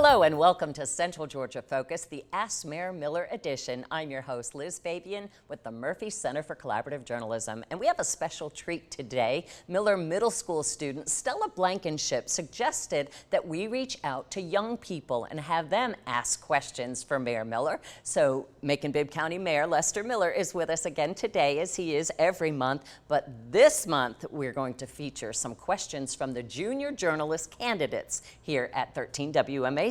Hello and welcome to Central Georgia Focus, the Ask Mayor Miller edition. I'm your host, Liz Fabian, with the Murphy Center for Collaborative Journalism. And we have a special treat today. Miller Middle School student Stella Blankenship suggested that we reach out to young people and have them ask questions for Mayor Miller. So Macon-Bibb County Mayor Lester Miller is with us again today, as he is every month. But this month, we're going to feature some questions from the junior journalist candidates here at 13 WMAC.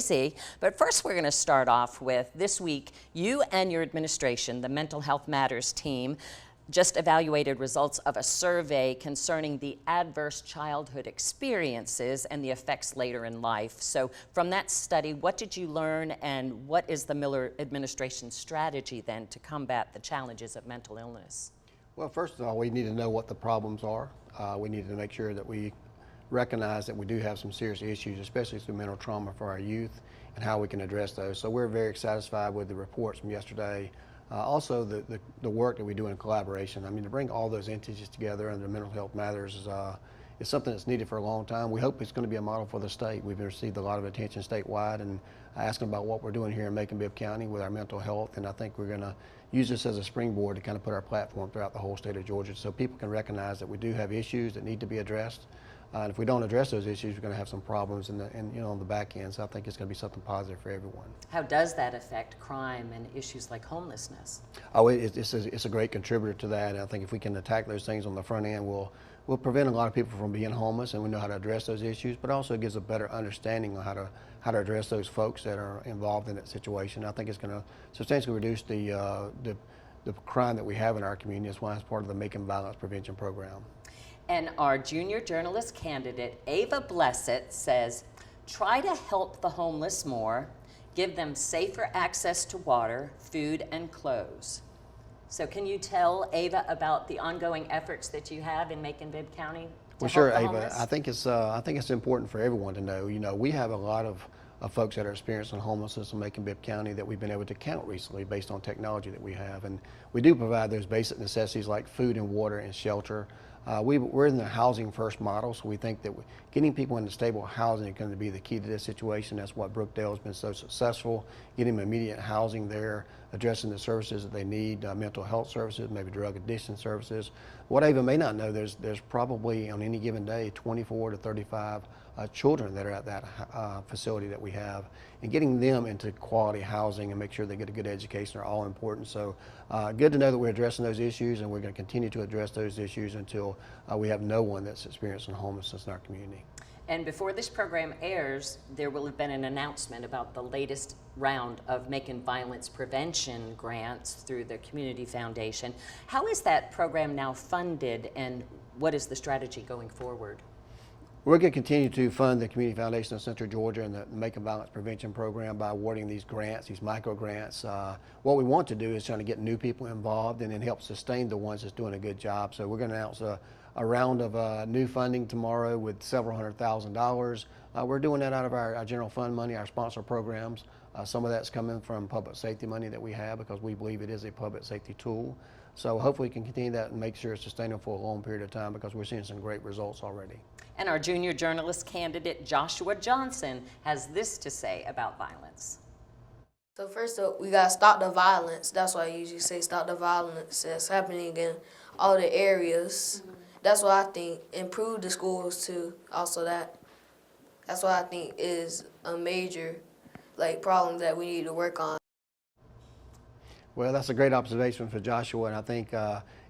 But first, we're going to start off with this week, you and your administration, the Mental Health Matters team, just evaluated results of a survey concerning the adverse childhood experiences and the effects later in life. So from that study, what did you learn, and what is the Miller administration strategy then to combat the challenges of mental illness? Well, first of all, we need to know what the problems are. We need to make sure that we recognize that we do have some serious issues, especially through mental trauma for our youth, and how we can address those. So we're very satisfied with the reports from yesterday. Also, the work that we do in collaboration. I mean, to bring all those entities together under Mental Health Matters is something that's needed for a long time. We hope it's going to be a model for the state. We've received a lot of attention statewide, and asking about what we're doing here in Macon-Bibb County with our mental health, and I think we're going to use this as a springboard to kind of put our platform throughout the whole state of Georgia so people can recognize that we do have issues that need to be addressed. And if we don't address those issues, we're going to have some problems on the back end. So I think it's going to be something positive for everyone. How does that affect crime and issues like homelessness? Oh, it's a great contributor to that. And I think if we can attack those things on the front end, we'll prevent a lot of people from being homeless, and we know how to address those issues. But also it gives a better understanding of how to address those folks that are involved in that situation. I think it's going to substantially reduce the crime that we have in our community. That's why it's part of the Macon Violence Prevention Program. And our junior journalist candidate, Ava Blessett, says, try to help the homeless more, give them safer access to water, food, and clothes. So can you tell Ava about the ongoing efforts that you have in Macon-Bibb County? Well, sure, Ava. I think it's important for everyone to know. You know, we have a lot of folks that are experiencing homelessness in Macon-Bibb County that we've been able to count recently based on technology that we have. And we do provide those basic necessities like food and water and shelter. We're in the housing first model, so we think that getting people into stable housing is going to be the key to this situation. That's what Brookdale has been so successful, getting them immediate housing there, addressing the services that they need, mental health services, maybe drug addiction services. What Ava may not know, there's probably on any given day 24 to 35 children that are at that facility that we have, and getting them into quality housing and make sure they get a good education are all important. So good to know that we're addressing those issues, and we're going to continue to address those issues until we have no one that's experiencing homelessness in our community. And before this program airs, there will have been an announcement about the latest round of Macon Violence Prevention grants through the Community Foundation. How is that program now funded, and what is the strategy going forward? We're going to continue to fund the Community Foundation of Central Georgia and the Macon Violence Prevention Program by awarding these grants, these micro grants. What we want to do is trying to get new people involved and then help sustain the ones that's doing a good job. So we're going to announce a round of new funding tomorrow with several $100,000. We're doing that out of our general fund money, our sponsor programs. Some of that's coming from public safety money that we have because we believe it is a public safety tool. So hopefully we can continue that and make sure it's sustainable for a long period of time because we're seeing some great results already. And our junior journalist candidate, Joshua Johnson, has this to say about violence. So first up, we gotta stop the violence. That's why I usually say stop the violence that's happening in all the areas. That's what I think. Improve the schools too. Also that's what I think is a major problem that we need to work on. Well, that's a great observation for Joshua, and I think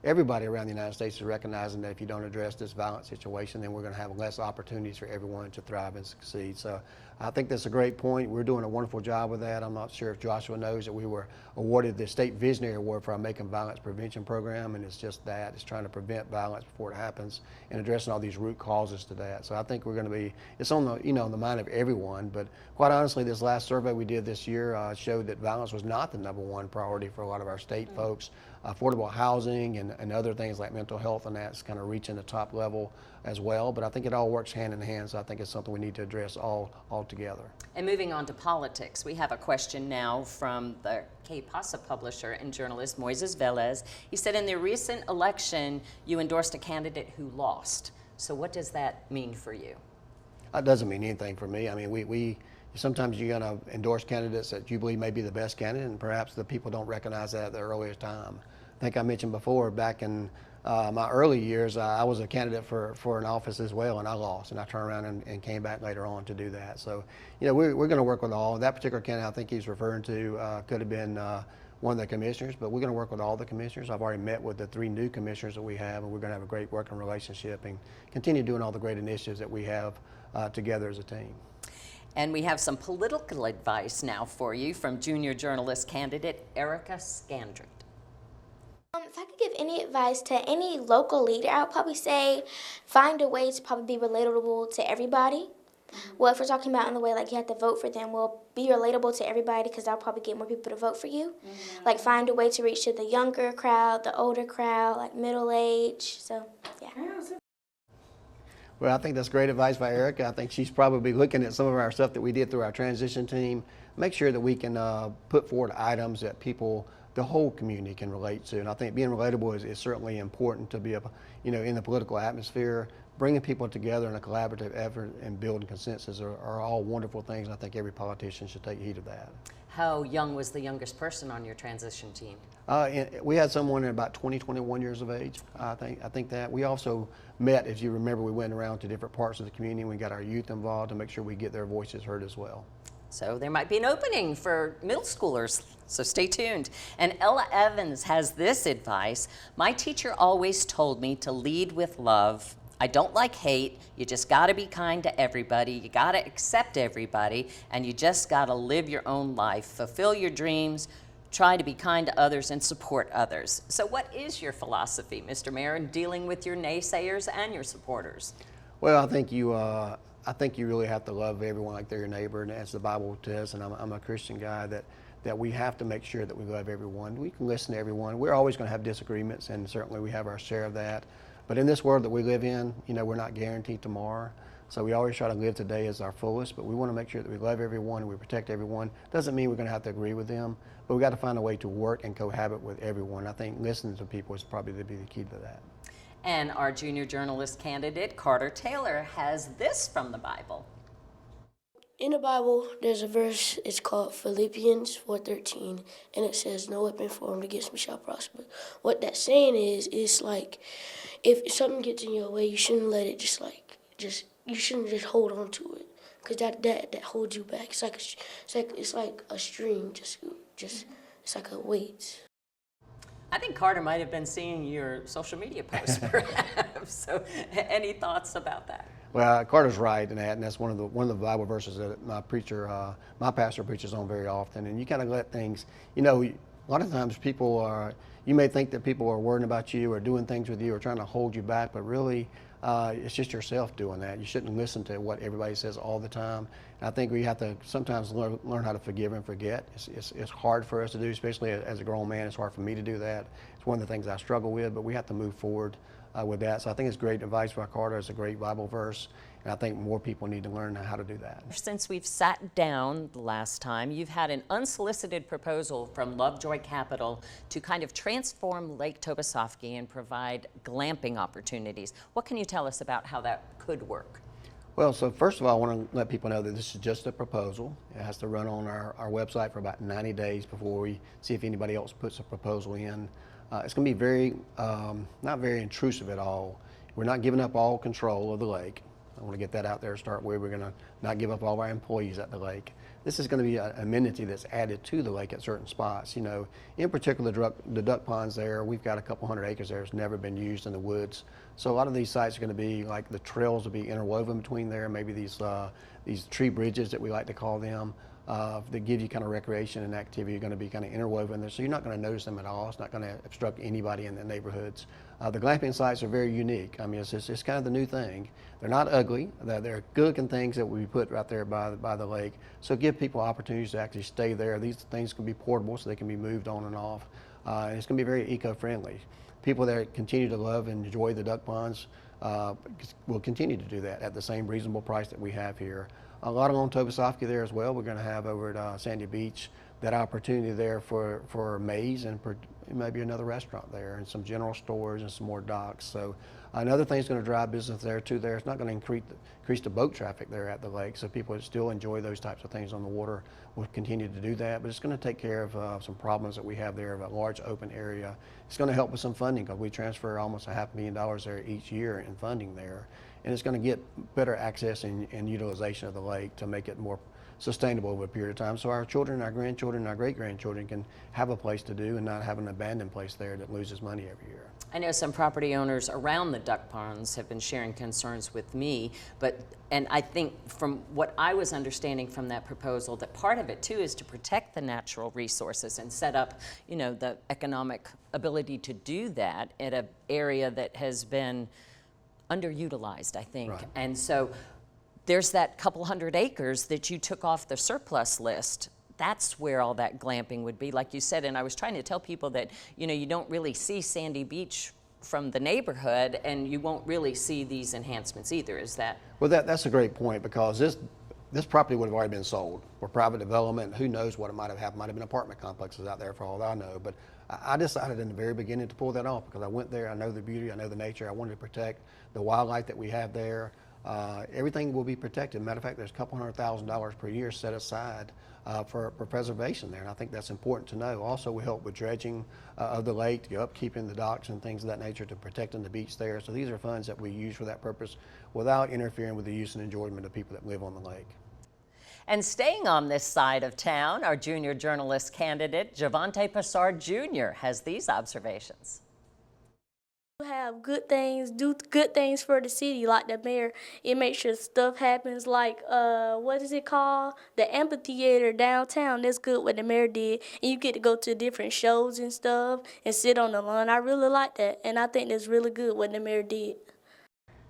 everybody around the United States is recognizing that if you don't address this violent situation, then we're going to have less opportunities for everyone to thrive and succeed. So I think that's a great point. We're doing a wonderful job with that. I'm not sure if Joshua knows that we were awarded the State Visionary Award for our Macon Violence Prevention Program, and it's just that. It's trying to prevent violence before it happens and addressing all these root causes to that. So I think we're going to be, it's on the, on the mind of everyone, but quite honestly, this last survey we did this year showed that violence was not the #1 priority for a lot of our state folks. Affordable housing and other things like mental health, and that's kind of reaching the top level as well. But I think it all works hand in hand, so I think it's something we need to address all together. And moving on to politics, we have a question now from the K-Pasa publisher and journalist Moises Velez. He said in the recent election, you endorsed a candidate who lost. So what does that mean for you? It doesn't mean anything for me. I mean, we sometimes you're going to endorse candidates that you believe may be the best candidate, and perhaps the people don't recognize that at the earliest time. I think I mentioned before, back in my early years, I was a candidate for an office as well, and I lost, and I turned around and came back later on to do that. So, we're going to work with all. That particular candidate I think he's referring to could have been one of the commissioners, but we're going to work with all the commissioners. I've already met with the 3 new commissioners that we have, and we're going to have a great working relationship and continue doing all the great initiatives that we have together as a team. And we have some political advice now for you from junior journalist candidate Erica Scandrett. If I could give any advice to any local leader, I would probably say find a way to probably be relatable to everybody. Well, if we're talking about in the way like you have to vote for them, well, be relatable to everybody because that'll probably get more people to vote for you. Like find a way to reach to the younger crowd, the older crowd, like middle age. So, yeah. Well, I think that's great advice by Erica. I think she's probably looking at some of our stuff that we did through our transition team. Make sure that we can put forward items that people, the whole community, can relate to. And I think being relatable is certainly important to be, in the political atmosphere. Bringing people together in a collaborative effort and building consensus are all wonderful things. And I think every politician should take heed of that. How young was the youngest person on your transition team? We had someone at about 20, 21 years of age. I think that we also met, if you remember, we went around to different parts of the community. We got our youth involved to make sure we get their voices heard as well. So there might be an opening for middle schoolers, so stay tuned. And Ella Evans has this advice. My teacher always told me to lead with love. I don't like hate. You just got to be kind to everybody. You got to accept everybody, and you just got to live your own life. Fulfill your dreams. Try to be kind to others and support others. So what is your philosophy, Mr. Mayor, in dealing with your naysayers and your supporters? Well, I think you really have to love everyone like they're your neighbor, and as the Bible says, and I'm a Christian guy, that we have to make sure that we love everyone. We can listen to everyone. We're always going to have disagreements, and certainly we have our share of that. But in this world that we live in, we're not guaranteed tomorrow. So we always try to live today as our fullest, but we want to make sure that we love everyone and we protect everyone. Doesn't mean we're going to have to agree with them, but we've got to find a way to work and cohabit with everyone. I think listening to people is probably to be the key to that. And our junior journalist candidate, Carter Taylor, has this from the Bible. In the Bible, there's a verse, it's called Philippians 4:13, and it says, no weapon formed against me shall prosper. What that's saying is like, if something gets in your way, you shouldn't let it you shouldn't just hold on to it, because that holds you back. It's like a stream, just it's like a weight. I think Carter might have been seeing your social media posts, perhaps. So, any thoughts about that? Well, Carter's right in that, and that's one of the Bible verses that my pastor preaches on very often. And you kind of let things, a lot of times you may think that people are worrying about you or doing things with you or trying to hold you back, but really it's just yourself doing that. You shouldn't listen to what everybody says all the time. And I think we have to sometimes learn how to forgive and forget. It's hard for us to do, especially as a grown man. It's hard for me to do that. It's one of the things I struggle with, but we have to move forward with that. So I think it's great advice by Carter. It's a great Bible verse, and I think more people need to learn how to do that. Since we've sat down the last time, you've had an unsolicited proposal from Lovejoy Capital to kind of transform Lake Tobesofkee and provide glamping opportunities. What can you tell us about how that could work? Well, so first of all, I want to let people know that this is just a proposal. It has to run on our website for about 90 days before we see if anybody else puts a proposal in. It's going to be not very intrusive at all. We're not giving up all control of the lake. I want to get that out there to start with. We're going to not give up all of our employees at the lake. This is going to be an amenity that's added to the lake at certain spots. In particular, the duck ponds there, we've got a couple hundred acres there that's never been used in the woods. So a lot of these sites are going to be like the trails will be interwoven between there, maybe these tree bridges that we like to call them. That give you kind of recreation and activity are going to be kind of interwoven there, so you're not going to notice them at all. It's not going to obstruct anybody in the neighborhoods. The glamping sites are very unique. I mean, it's kind of the new thing. They're not ugly. They're good-looking things that we put right there by the lake. So give people opportunities to actually stay there. These things can be portable, so they can be moved on and off. And it's going to be very eco-friendly. People that continue to love and enjoy the duck ponds will continue to do that at the same reasonable price that we have here. A lot along Tobesofkee there as well. We're going to have over at Sandy Beach that opportunity there for maize and maybe another restaurant there and some general stores and some more docks. So Another thing that's going to drive business there too. It's not going to increase the boat traffic there at the lake, so people that still enjoy those types of things on the water will continue to do that. But it's going to take care of some problems that we have there of a large open area. It's going to help with some funding because we transfer almost $500,000 there each year in funding there, and it's going to get better access and utilization of the lake to make it more sustainable over a period of time, so our children, our grandchildren, our great-grandchildren can have a place to do and not have an abandoned place there that loses money every year. I know some property owners around the duck ponds have been sharing concerns with me, and I think from what I was understanding from that proposal, that part of it too is to protect the natural resources and set up, you know, the economic ability to do that at an area that has been underutilized, I think. Right. And so there's that couple hundred acres that you took off the surplus list. That's where all that glamping would be, like you said. And I was trying to tell people that, you know, you don't really see Sandy Beach from the neighborhood, and you won't really see these enhancements either. Is that? Well, that's a great point, because this property would have already been sold for private development. Who knows what it might have happened? Might have been apartment complexes out there for all I know. But I decided in the very beginning to pull that off because I went there. I know the beauty. I know the nature. I wanted to protect the wildlife that we have there. Everything will be protected. Matter of fact, there's a couple $100,000 per year set aside for preservation there, and I think that's important to know. Also, we help with dredging of the lake, the upkeeping the docks and things of that nature, to protecting the beach there. So these are funds that we use for that purpose without interfering with the use and enjoyment of people that live on the lake. And staying on this side of town, our junior journalist candidate, Javante Passard Jr., has these observations. Have good things, do good things for the city, like the mayor. It makes sure stuff happens, like what is it called, the amphitheater downtown. That's good what the mayor did, and you get to go to different shows and stuff and sit on the lawn. I really like that, and I think that's really good what the mayor did.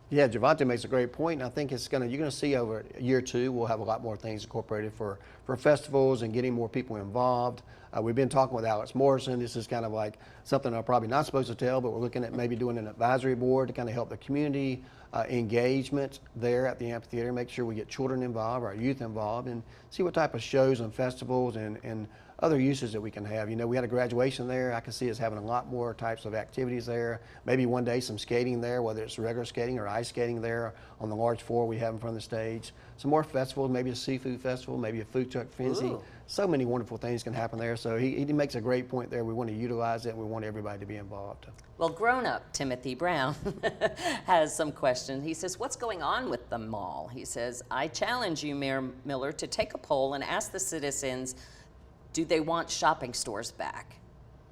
Yeah, Javante makes a great point, and I think you're going to see over year two, we'll have a lot more things incorporated for festivals and getting more people involved. We've been talking with Alex Morrison. This is kind of like something I'm probably not supposed to tell, but we're looking at maybe doing an advisory board to kind of help the community engagement there at the amphitheater, make sure we get children involved, our youth involved, and see what type of shows and festivals and other uses that we can have. You know, we had a graduation there. I can see us having a lot more types of activities there. Maybe one day some skating there, whether it's regular skating or ice skating there on the large floor we have in front of the stage. Some more festivals, maybe a seafood festival, maybe a food truck frenzy. Ooh. So many wonderful things can happen there. So he makes a great point there. We want to utilize it, and we want everybody to be involved. Well, grown-up Timothy Brown has some questions. He says, what's going on with the mall? He says, I challenge you, Mayor Miller, to take a poll and ask the citizens, do they want shopping stores back?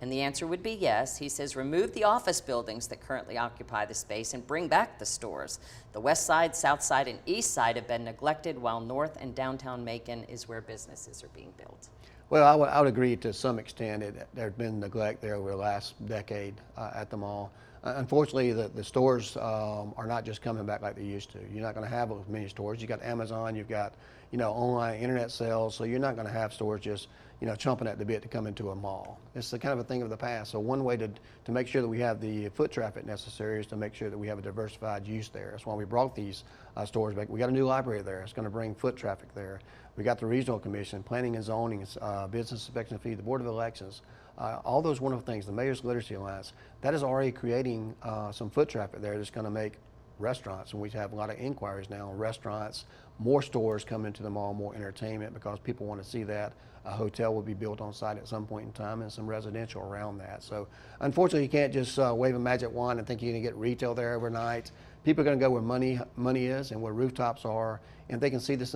And the answer would be yes. He says, remove the office buildings that currently occupy the space and bring back the stores. The west side, south side, and east side have been neglected, while north and downtown Macon is where businesses are being built. Well, I would agree to some extent. There's been neglect there over the last decade at the mall. Unfortunately, the stores are not just coming back like they used to. You're not going to have as many stores. You've got Amazon, you've got, you know, online internet sales, so you're not going to have stores just, you know, chomping at the bit to come into a mall. It's the kind of a thing of the past. So one way to make sure that we have the foot traffic necessary is to make sure that we have a diversified use there. That's why we brought these stores back. We got a new library there. It's going to bring foot traffic there. We got the regional commission, planning and zoning, business inspection fee, the board of elections, all those wonderful things. The Mayor's Literacy Alliance, that is already creating some foot traffic there that's going to make restaurants, and we have a lot of inquiries now on restaurants, more stores coming into the mall, more entertainment, because people want to see that. A hotel will be built on site at some point in time, and some residential around that. So unfortunately, you can't just wave a magic wand and think you're going to get retail there overnight. People are going to go where money is and where rooftops are, and if they can see this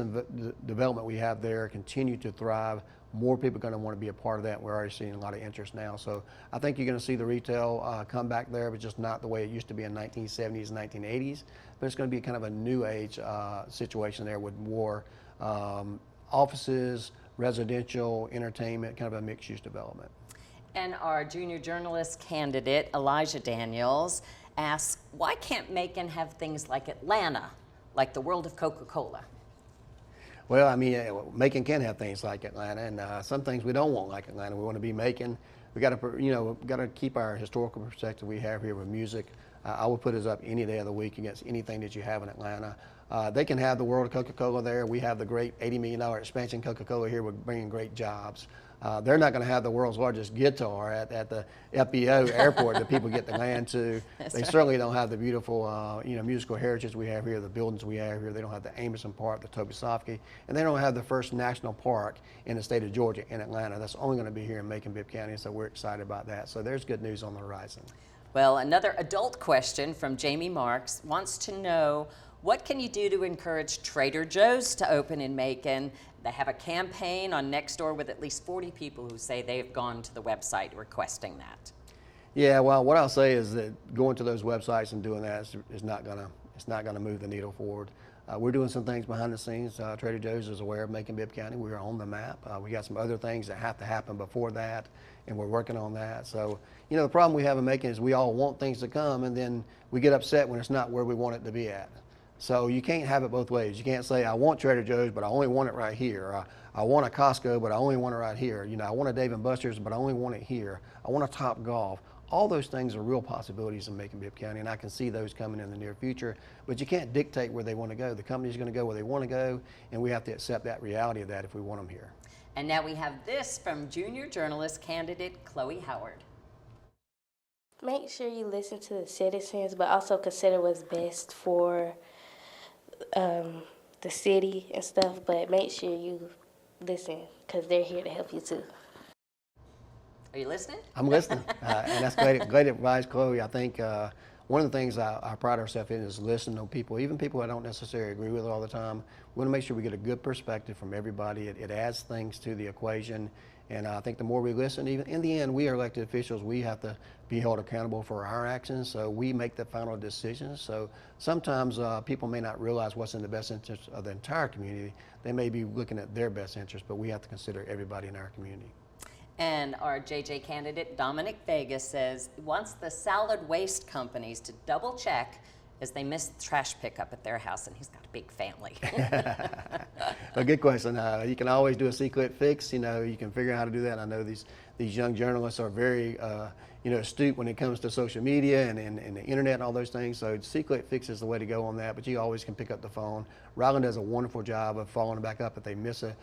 development we have there continue to thrive, more people are going to want to be a part of that. We're already seeing a lot of interest now. So I think you're going to see the retail come back there, but just not the way it used to be in 1970s and 1980s. But it's going to be kind of a new age situation there with more offices, residential, entertainment, kind of a mixed use development. And our junior journalist candidate, Elijah Daniels, asks, why can't Macon have things like Atlanta, like the world of Coca-Cola? Well, I mean, Macon can have things like Atlanta, and some things we don't want like Atlanta. We want to be Macon. We got to, you know, got to keep our historical perspective we have here with music. I would put us up any day of the week against anything that you have in Atlanta. They can have the world of Coca-Cola there. We have the great $80 million expansion Coca-Cola here. We're bringing great jobs. They're not going to have the world's largest guitar at the FBO airport that people get to land to. They certainly don't have the beautiful musical heritage we have here, the buildings we have here. They don't have the Amerson Park, the Tobesofkee, and they don't have the first national park in the state of Georgia in Atlanta. That's only going to be here in Macon-Bibb County, so we're excited about that. So there's good news on the horizon. Well, another adult question from Jamie Marks wants to know, what can you do to encourage Trader Joe's to open in Macon? They have a campaign on Nextdoor with at least 40 people who say they've gone to the website requesting that. Yeah, well, what I'll say is that going to those websites and doing that is not gonna move the needle forward. We're doing some things behind the scenes. Trader Joe's is aware of Macon-Bibb County. We're on the map. We got some other things that have to happen before that, and we're working on that. So, the problem we have in Macon is we all want things to come, and then we get upset when it's not where we want it to be at. So you can't have it both ways. You can't say, I want Trader Joe's, but I only want it right here. Or, I want a Costco, but I only want it right here. I want a Dave & Buster's, but I only want it here. I want a Top Golf. All those things are real possibilities in Macon-Bibb County, and I can see those coming in the near future. But you can't dictate where they want to go. The company's going to go where they want to go, and we have to accept that reality of that if we want them here. And now we have this from junior journalist candidate Chloe Howard. Make sure you listen to the citizens, but also consider what's best for the city and stuff, but make sure you listen because they're here to help you too. Are you listening? I'm listening, and that's great advice, Chloe. I think one of the things I pride ourselves in is listening to people, even people I don't necessarily agree with all the time. We want to make sure we get a good perspective from everybody. It adds things to the equation, and I think the more we listen, even in the end, we are elected officials. We have to be held accountable for our actions, so we make the final decisions. So sometimes people may not realize what's in the best interest of the entire community. They may be looking at their best interest, but we have to consider everybody in our community. And our JJ candidate, Dominic Vegas, says he wants the solid waste companies to double check as they miss trash pickup at their house, and he's got a big family. A good question. You can always do a C-clip fix. You can figure out how to do that. I know these young journalists are very astute when it comes to social media and the internet and all those things. So C-clip fix is the way to go on that, but you always can pick up the phone. Ryland does a wonderful job of following back up if they miss a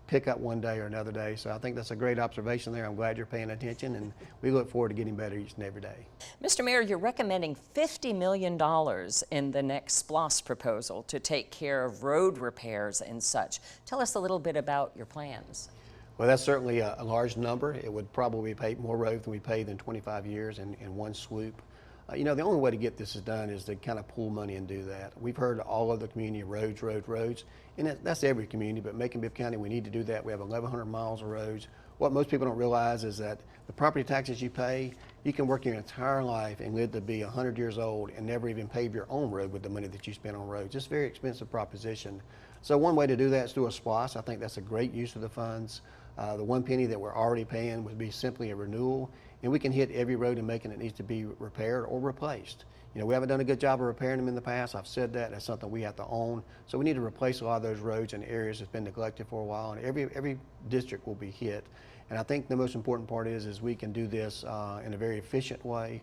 pickup one day or another day. So I think that's a great observation there. I'm glad you're paying attention, and we look forward to getting better each and every day. Mr. Mayor, you're recommending $50 million in the next SPLOST proposal to take care of road repairs and such. Tell us a little bit about your plans. Well, that's certainly a large number. It would probably pave more roads than we paved in 25 years in one swoop. The only way to get this done is to kind of pool money and do that. We've heard all of the community roads, and that's every community, but Macon-Bibb County, we need to do that. We have 1,100 miles of roads. What most people don't realize is that the property taxes you pay, you can work your entire life and live to be 100 years old and never even pave your own road with the money that you spend on roads. It's a very expensive proposition. So one way to do that is through a SPLOST. I think that's a great use of the funds. The one penny that we're already paying would be simply a renewal, and we can hit every road in Macon that needs to be repaired or replaced. We haven't done a good job of repairing them in the past. I've said that. That's something we have to own. So we need to replace a lot of those roads in areas that's been neglected for a while, and every district will be hit. And I think the most important part is we can do this in a very efficient way.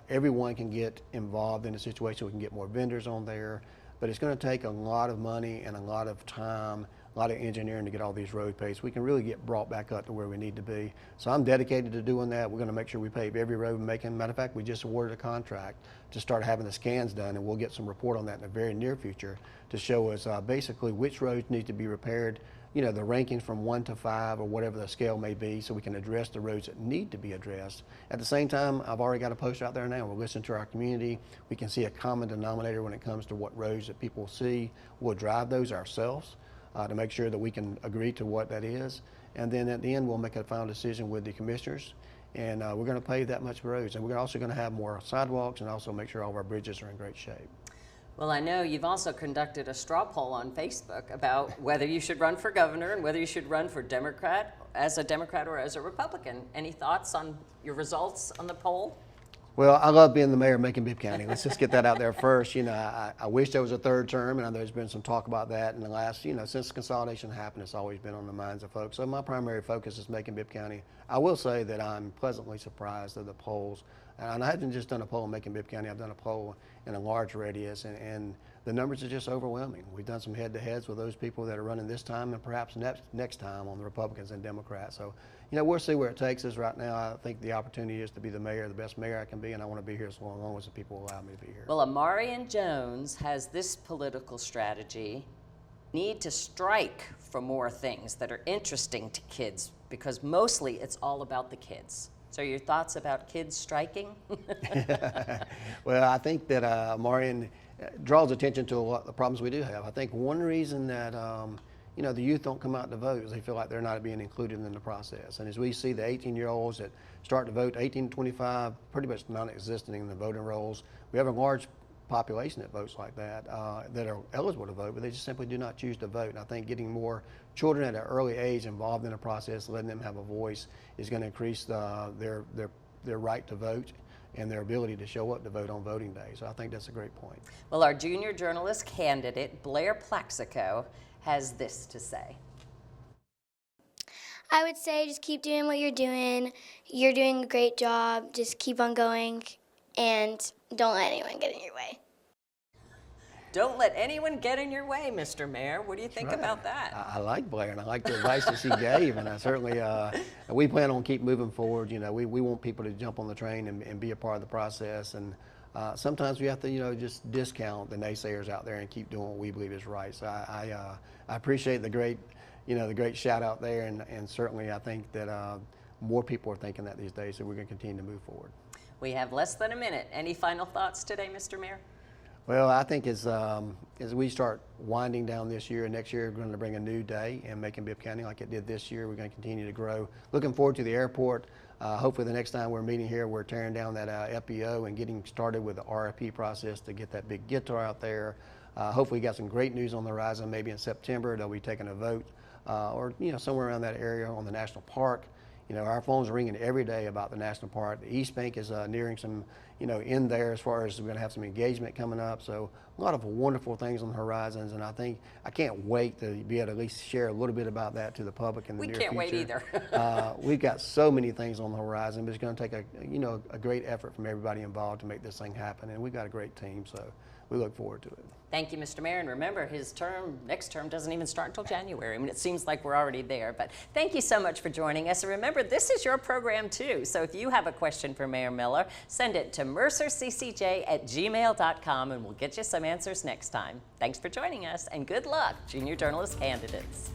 Everyone can get involved in the situation. We can get more vendors on there, but it's going to take a lot of money and a lot of time, a lot of engineering to get all these road paved. We can really get brought back up to where we need to be. So I'm dedicated to doing that. We're going to make sure we pave every road in Macon. Matter of fact, we just awarded a contract to start having the scans done, and we'll get some report on that in the very near future to show us basically which roads need to be repaired, the rankings from 1 to 5 or whatever the scale may be, so we can address the roads that need to be addressed. At the same time, I've already got a post out there now. We're listening to our community. We can see a common denominator when it comes to what roads that people see. We'll drive those ourselves to make sure that we can agree to what that is. And then at the end, we'll make a final decision with the commissioners. And we're going to pave that much roads. And we're also going to have more sidewalks and also make sure all of our bridges are in great shape. Well, I know you've also conducted a straw poll on Facebook about whether you should run for governor and whether you should run for as a Democrat or as a Republican. Any thoughts on your results on the poll? Well, I love being the mayor of Macon-Bibb County. Let's just get that out there first. I wish there was a third term, and I know there's been some talk about that in the last, since consolidation happened, it's always been on the minds of folks. So my primary focus is Macon-Bibb County. I will say that I'm pleasantly surprised of the polls. And I haven't just done a poll in Macon-Bibb County, I've done a poll in a large radius, and the numbers are just overwhelming. We've done some head-to-heads with those people that are running this time and perhaps next time on the Republicans and Democrats. So, you know, we'll see where it takes us. Right now, I think the opportunity is to be the mayor, the best mayor I can be, and I want to be here as long as the people allow me to be here. Well, Amarian Jones has this political strategy: need to strike for more things that are interesting to kids, because mostly it's all about the kids. So your thoughts about kids striking? Well, I think that Marion draws attention to a lot of the problems we do have. I think one reason that you know, the youth don't come out to vote is they feel like they're not being included in the process. And as we see the 18-year-olds that start to vote, 18 to 25, pretty much non-existent in the voting rolls. We have a large population that votes like that, that are eligible to vote, but they just simply do not choose to vote. And I think getting more children at an early age involved in the process, letting them have a voice, is going to increase their right to vote and their ability to show up to vote on voting day. So I think that's a great point. Well, our junior journalist candidate, Blair Plaxico, has this to say. I would say just keep doing what you're doing. You're doing a great job. Just keep on going and don't let anyone get in your way. Don't let anyone get in your way, Mr. Mayor. What do you think about that? I like Blair, and I like the advice that she gave, and I certainly, we plan on keep moving forward. You know, we want people to jump on the train and be a part of the process, and sometimes we have to, you know, just discount the naysayers out there and keep doing what we believe is right. So I appreciate the great, you know, the great shout out there, and certainly I think that more people are thinking that these days, so we're going to continue to move forward. We have less than a minute. Any final thoughts today, Mr. Mayor? Well, I think as we start winding down this year, and next year we're going to bring a new day in Macon-Bibb County like it did this year. We're going to continue to grow. Looking forward to the airport. Hopefully the next time we're meeting here, we're tearing down that FBO and getting started with the RFP process to get that big guitar out there. Hopefully we got some great news on the horizon. Maybe in September they'll be taking a vote, or, you know, somewhere around that area on the national park. You know, our phones are ringing every day about the national park. The East Bank is nearing some, you know, in there as far as we're going to have some engagement coming up. So a lot of wonderful things on the horizons, and I can't wait to be able to at least share a little bit about that to the public in the near future. We can't wait either. We've got so many things on the horizon, but it's going to take a great effort from everybody involved to make this thing happen, and we've got a great team, so we look forward to it. Thank you, Mr. Mayor, and remember, his next term doesn't even start until January. I mean, it seems like we're already there, but thank you so much for joining us. And remember, this is your program too, so if you have a question for Mayor Miller, send it to mercerccj@gmail.com, and we'll get you some answers next time. Thanks for joining us, and good luck, junior journalist candidates.